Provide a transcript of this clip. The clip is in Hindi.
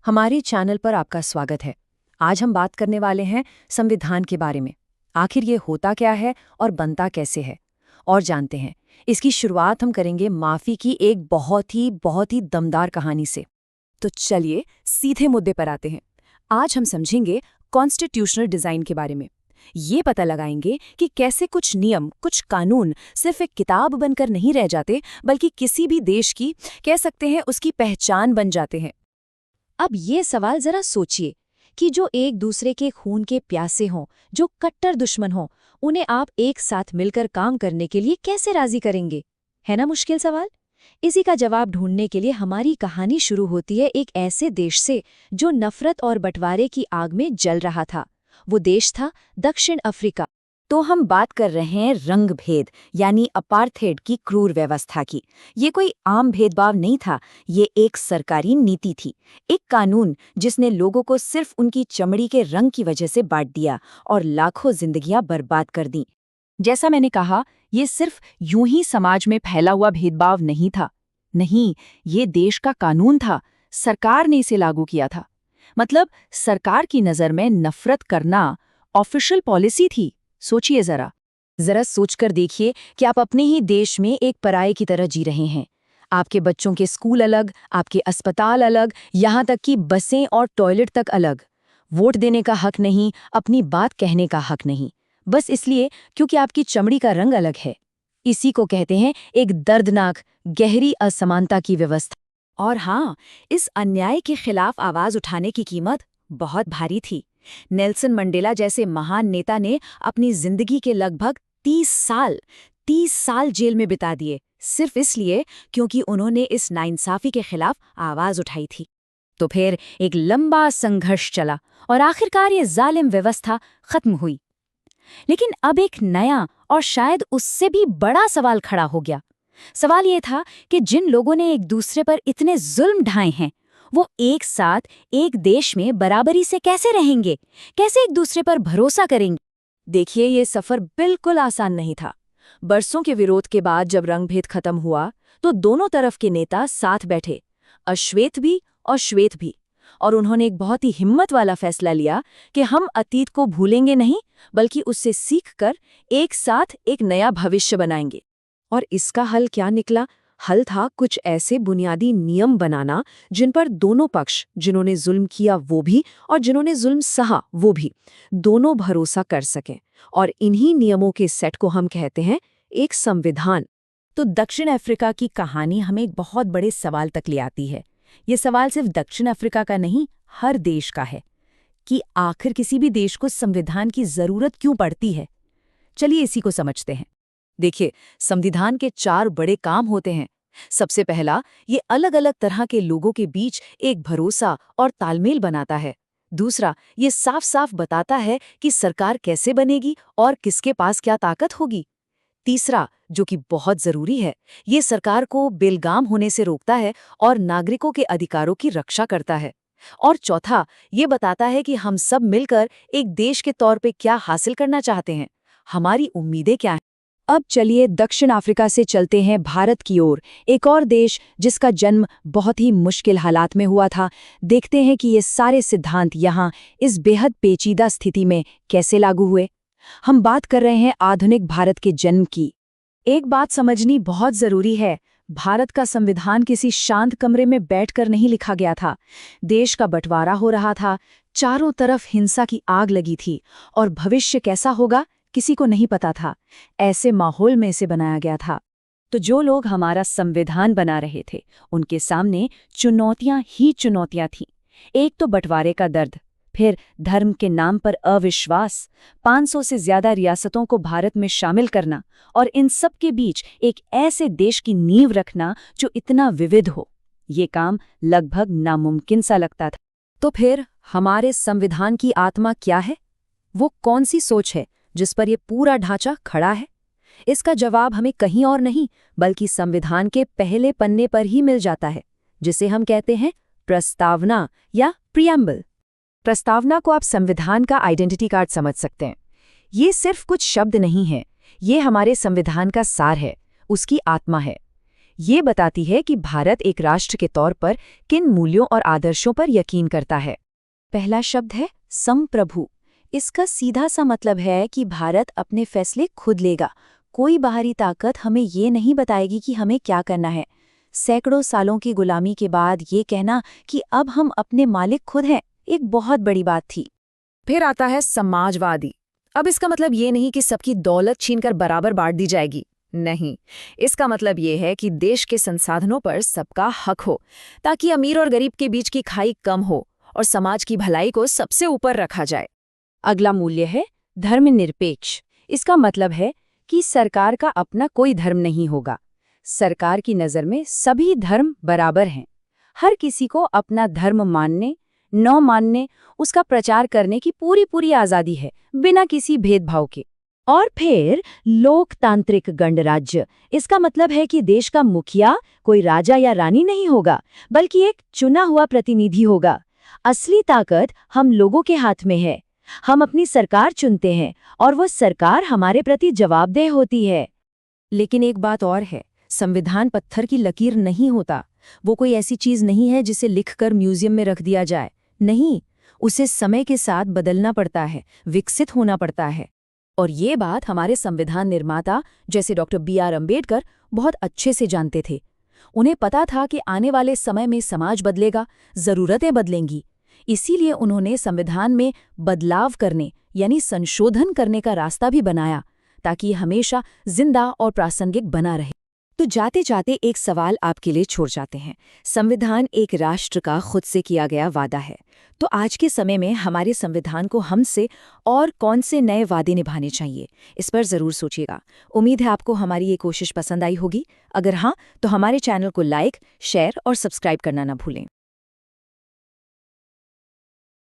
हमारे चैनल पर आपका स्वागत है। आज हम बात करने वाले हैं संविधान के बारे में। आखिर ये होता क्या है और बनता कैसे है, और जानते हैं इसकी शुरुआत हम करेंगे माफ़ी की एक बहुत ही दमदार कहानी से। तो चलिए सीधे मुद्दे पर आते हैं। आज हम समझेंगे कॉन्स्टिट्यूशनल डिज़ाइन के बारे में। ये पता लगाएंगे कि कैसे कुछ नियम, कुछ कानून सिर्फ एक किताब बनकर नहीं रह जाते, बल्कि किसी भी देश की, कह सकते हैं, उसकी पहचान बन जाते हैं। अब ये सवाल जरा सोचिए कि जो एक दूसरे के खून के प्यासे हों, जो कट्टर दुश्मन हों, उन्हें आप एक साथ मिलकर काम करने के लिए कैसे राजी करेंगे? है ना मुश्किल सवाल। इसी का जवाब ढूंढने के लिए हमारी कहानी शुरू होती है एक ऐसे देश से जो नफरत और बंटवारे की आग में जल रहा था। वो देश था दक्षिण अफ्रीका। तो हम बात कर रहे हैं रंग भेद यानी अपार्थेड की क्रूर व्यवस्था की। ये कोई आम भेदभाव नहीं था, ये एक सरकारी नीति थी, एक कानून जिसने लोगों को सिर्फ उनकी चमड़ी के रंग की वजह से बांट दिया और लाखों जिंदगियां बर्बाद कर दी। जैसा मैंने कहा, ये सिर्फ यूं ही समाज में फैला हुआ भेदभाव नहीं था। नहीं, ये देश का कानून था, सरकार ने इसे लागू किया था। मतलब सरकार की नज़र में नफरत करना ऑफिशियल पॉलिसी थी। सोचिए जरा सोचकर देखिए कि आप अपने ही देश में एक पराये की तरह जी रहे हैं। आपके बच्चों के स्कूल अलग, आपके अस्पताल अलग, यहाँ तक कि बसें और टॉयलेट तक अलग। वोट देने का हक नहीं, अपनी बात कहने का हक नहीं, बस इसलिए क्योंकि आपकी चमड़ी का रंग अलग है। इसी को कहते हैं एक दर्दनाक, गहरी असमानता की व्यवस्था। और हाँ, इस अन्याय के खिलाफ आवाज उठाने की कीमत बहुत भारी थी। नेल्सन मंडेला जैसे महान नेता ने अपनी जिंदगी के लगभग 30 साल जेल में बिता दिए, सिर्फ इसलिए क्योंकि उन्होंने इस नाइंसाफी के खिलाफ आवाज उठाई थी। तो फिर एक लंबा संघर्ष चला और आखिरकार ये जालिम व्यवस्था खत्म हुई। लेकिन अब एक नया और शायद उससे भी बड़ा सवाल खड़ा हो गया। सवाल ये था कि जिन लोगों ने एक दूसरे पर इतने जुल्म ढाए हैं, वो एक साथ एक देश में बराबरी से कैसे रहेंगे, कैसे एक दूसरे पर भरोसा करेंगे? देखिए, ये सफर बिल्कुल आसान नहीं था। बरसों के विरोध के बाद जब रंगभेद खत्म हुआ, तो दोनों तरफ के नेता साथ बैठे, अश्वेत भी और श्वेत भी, और उन्होंने एक बहुत ही हिम्मत वाला फैसला लिया कि हम अतीत को भूलेंगे नहीं, बल्कि उससे सीखकर एक साथ एक नया भविष्य बनाएंगे। और इसका हल क्या निकला? हल था कुछ ऐसे बुनियादी नियम बनाना जिन पर दोनों पक्ष, जिन्होंने जुल्म किया वो भी और जिन्होंने जुल्म सहा वो भी, दोनों भरोसा कर सकें। और इन्हीं नियमों के सेट को हम कहते हैं एक संविधान। तो दक्षिण अफ्रीका की कहानी हमें एक बहुत बड़े सवाल तक ले आती है। ये सवाल सिर्फ दक्षिण अफ्रीका का नहीं, हर देश का है कि आखिर किसी भी देश को संविधान की जरूरत क्यों पड़ती है। चलिए इसी को समझते हैं। देखिए, संविधान के 4 बड़े काम होते हैं। सबसे पहला, ये अलग अलग तरह के लोगों के बीच एक भरोसा और तालमेल बनाता है। दूसरा, ये साफ साफ बताता है कि सरकार कैसे बनेगी और किसके पास क्या ताकत होगी। तीसरा, जो कि बहुत जरूरी है, ये सरकार को बेलगाम होने से रोकता है और नागरिकों के अधिकारों की रक्षा करता है। और चौथा, ये बताता है कि हम सब मिलकर एक देश के तौर पे क्या हासिल करना चाहते हैं, हमारी उम्मीदें क्या हैं। अब चलिए दक्षिण अफ्रीका से चलते हैं भारत की ओर, एक और देश जिसका जन्म बहुत ही मुश्किल हालात में हुआ था। देखते हैं कि ये सारे सिद्धांत यहाँ इस बेहद पेचीदा स्थिति में कैसे लागू हुए। हम बात कर रहे हैं आधुनिक भारत के जन्म की। एक बात समझनी बहुत जरूरी है, भारत का संविधान किसी शांत कमरे में बैठकर नहीं लिखा गया था। देश का बंटवारा हो रहा था, चारों तरफ हिंसा की आग लगी थी, और भविष्य कैसा होगा किसी को नहीं पता था। ऐसे माहौल में इसे बनाया गया था। तो जो लोग हमारा संविधान बना रहे थे, उनके सामने चुनौतियां ही चुनौतियां थीं। एक तो बंटवारे का दर्द, फिर धर्म के नाम पर अविश्वास, 500 से ज्यादा रियासतों को भारत में शामिल करना, और इन सब के बीच एक ऐसे देश की नींव रखना जो इतना विविध हो। ये काम लगभग नामुमकिन सा लगता था। तो फिर हमारे संविधान की आत्मा क्या है? वो कौन सी सोच है जिस पर यह पूरा ढांचा खड़ा है? इसका जवाब हमें कहीं और नहीं, बल्कि संविधान के पहले पन्ने पर ही मिल जाता है, जिसे हम कहते हैं प्रस्तावना या प्रियम्बल। प्रस्तावना को आप संविधान का आइडेंटिटी कार्ड समझ सकते हैं। ये सिर्फ कुछ शब्द नहीं है, ये हमारे संविधान का सार है, उसकी आत्मा है। ये बताती है कि भारत एक राष्ट्र के तौर पर किन मूल्यों और आदर्शों पर यकीन करता है। पहला शब्द है संप्रभु। इसका सीधा सा मतलब है कि भारत अपने फैसले खुद लेगा। कोई बाहरी ताकत हमें ये नहीं बताएगी कि हमें क्या करना है। सैकड़ों सालों की गुलामी के बाद ये कहना कि अब हम अपने मालिक खुद हैं, एक बहुत बड़ी बात थी। फिर आता है समाजवादी। अब इसका मतलब ये नहीं कि सबकी दौलत छीनकर बराबर बांट दी जाएगी। नहीं, इसका मतलब ये है कि देश के संसाधनों पर सबका हक हो, ताकि अमीर और गरीब के बीच की खाई कम हो और समाज की भलाई को सबसे ऊपर रखा जाए। अगला मूल्य है धर्मनिरपेक्ष। इसका मतलब है कि सरकार का अपना कोई धर्म नहीं होगा। सरकार की नज़र में सभी धर्म बराबर हैं। हर किसी को अपना धर्म मानने, न मानने, उसका प्रचार करने की पूरी आज़ादी है, बिना किसी भेदभाव के। और फिर लोकतांत्रिक गणराज्य। इसका मतलब है कि देश का मुखिया कोई राजा या रानी नहीं होगा, बल्कि एक चुना हुआ प्रतिनिधि होगा। असली ताकत हम लोगों के हाथ में है। हम अपनी सरकार चुनते हैं और वो सरकार हमारे प्रति जवाबदेह होती है। लेकिन एक बात और है, संविधान पत्थर की लकीर नहीं होता। वो कोई ऐसी चीज नहीं है जिसे लिखकर म्यूजियम में रख दिया जाए। नहीं, उसे समय के साथ बदलना पड़ता है, विकसित होना पड़ता है। और ये बात हमारे संविधान निर्माता जैसे डॉक्टर B.R. अम्बेडकर बहुत अच्छे से जानते थे। उन्हें पता था कि आने वाले समय में समाज बदलेगा, जरूरतें बदलेंगी। इसीलिए उन्होंने संविधान में बदलाव करने यानी संशोधन करने का रास्ता भी बनाया, ताकि हमेशा जिंदा और प्रासंगिक बना रहे। तो जाते जाते एक सवाल आपके लिए छोड़ जाते हैं। संविधान एक राष्ट्र का खुद से किया गया वादा है। तो आज के समय में हमारे संविधान को हमसे और कौन से नए वादे निभाने चाहिए, इस पर ज़रूर सोचिएगा। उम्मीद है आपको हमारी ये कोशिश पसंद आई होगी। अगर हाँ, तो हमारे चैनल को लाइक, शेयर और सब्सक्राइब करना ना भूलें।